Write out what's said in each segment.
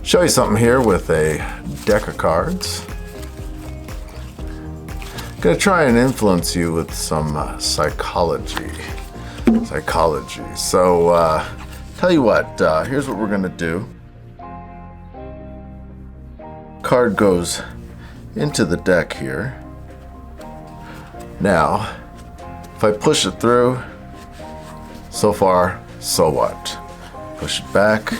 Show you something here with a deck of cards. Gonna try and influence you with some psychology. So tell you what, here's what we're gonna do. Card goes into the deck here. Now, if I push it through, so far, so what? Push it back,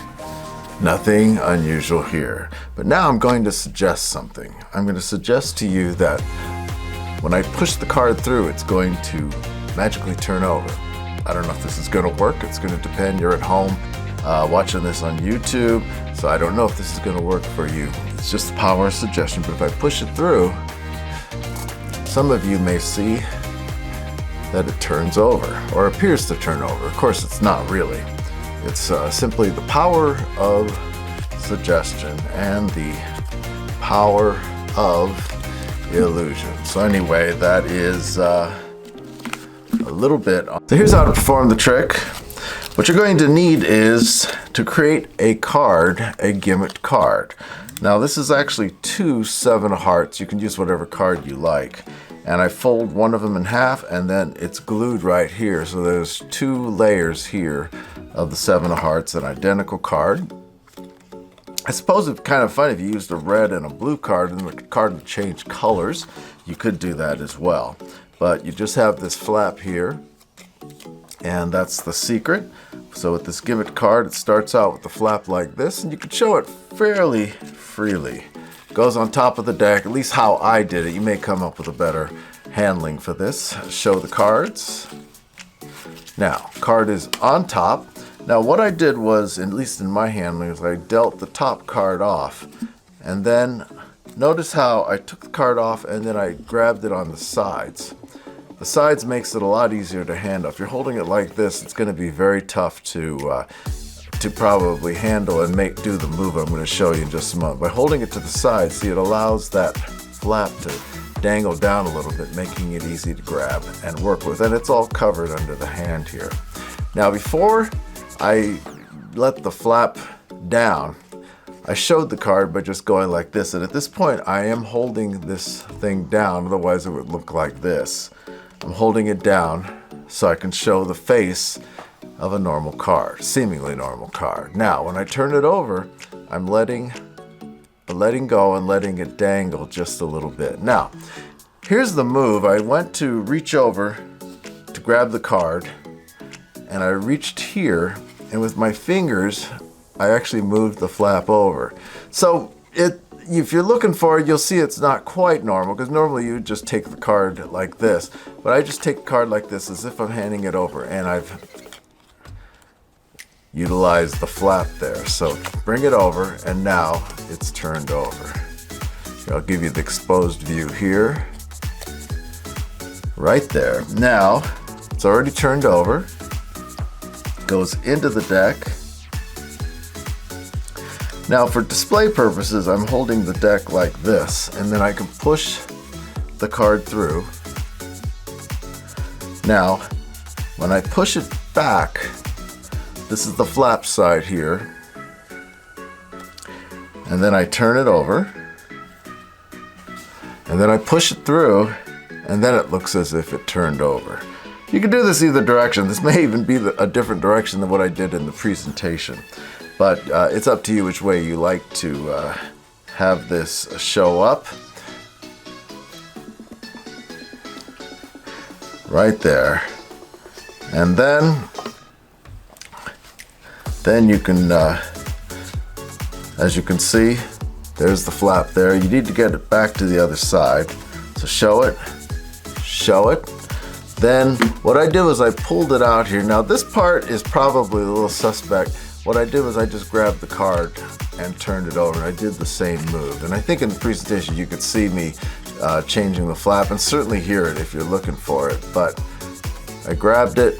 nothing unusual here. But now I'm going to suggest something. I'm going to suggest to you that when I push the card through, it's going to magically turn over. I don't know if this is going to work. It's going to depend. You're at home watching this on YouTube, so I don't know if this is going to work for you. It's just the power of suggestion, but if I push it through, some of you may see that it turns over, or appears to turn over. Of course, it's not really. It's simply the power of suggestion and the power of illusion. So anyway, that is a little bit. So here's how to perform the trick. What you're going to need is to create a card, a gimmick card. Now this is actually 2 7 of hearts. You can use whatever card you like. And I fold one of them in half, and then it's glued right here. So there's 2 layers here of the 7 of hearts, an identical card. I suppose it's kind of funny if you used a red and a blue card and the card would change colors. You could do that as well. But you just have this flap here, and that's the secret. So with this gimmick card, it starts out with the flap like this, and you can show it fairly freely. Goes on top of the deck, at least how I did it. You may come up with a better handling for this. Show the cards. Now, card is on top. Now what I did was, at least in my handling, is I dealt the top card off. And then notice how I took the card off and then I grabbed it on the sides. The sides makes it a lot easier to handle. If you're holding it like this, it's going to be very tough to probably handle and do the move I'm going to show you in just a moment. By holding it to the side, see, it allows that flap to dangle down a little bit, making it easy to grab and work with. And it's all covered under the hand here. Now before I let the flap down, I showed the card by just going like this. And at this point, I am holding this thing down, otherwise it would look like this. I'm holding it down so I can show the face of a normal card, seemingly normal card. Now, when I turn it over, I'm letting go and letting it dangle just a little bit. Now, here's the move. I went to reach over to grab the card, and I reached here, and with my fingers, I actually moved the flap over. So if you're looking for it, you'll see it's not quite normal, because normally you would just take the card like this. But I just take the card like this as if I'm handing it over, and I've utilize the flap there. So bring it over, and now it's turned over. I'll give you the exposed view here. Right there. Now, it's already turned over. Goes into the deck. Now for display purposes, I'm holding the deck like this, and then I can push the card through. Now, when I push it back, this is the flap side here, and then I turn it over, and then I push it through, and then it looks as if it turned over. You can do this either direction. This may even be a different direction than what I did in the presentation, but it's up to you which way you like to have this show up. Right there. And then you can, as you can see, there's the flap there. You need to get it back to the other side. So show it. Then what I did was I pulled it out here. Now this part is probably a little suspect. What I did was I just grabbed the card and turned it over. I did the same move. And I think in the presentation you could see me changing the flap, and certainly hear it if you're looking for it. But I grabbed it,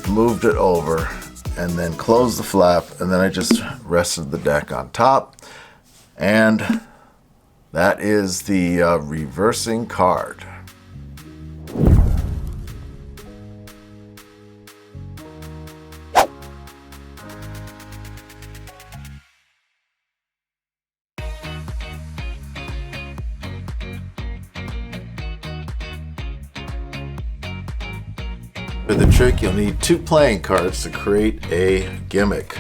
moved it over, and then closed the flap, and then I just rested the deck on top. And that is the reversing card. For the trick, you'll need 2 playing cards to create a gimmick.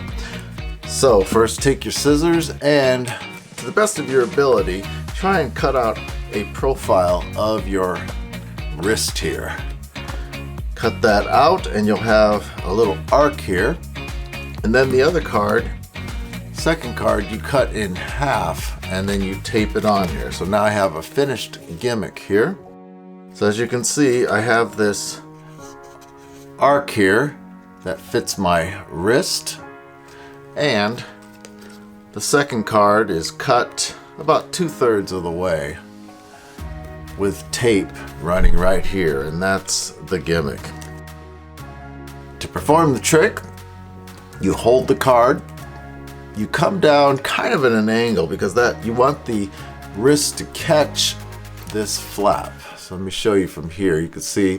So first take your scissors and, to the best of your ability, try and cut out a profile of your wrist here. Cut that out and you'll have a little arc here. And then the other card, second card, you cut in half and then you tape it on here. So now I have a finished gimmick here. So as you can see, I have this arc here that fits my wrist, and the second card is cut about 2/3 of the way with tape running right here, and that's the gimmick. To perform the trick, you hold the card, you come down kind of at an angle because you want the wrist to catch this flap. So let me show you from here. You can see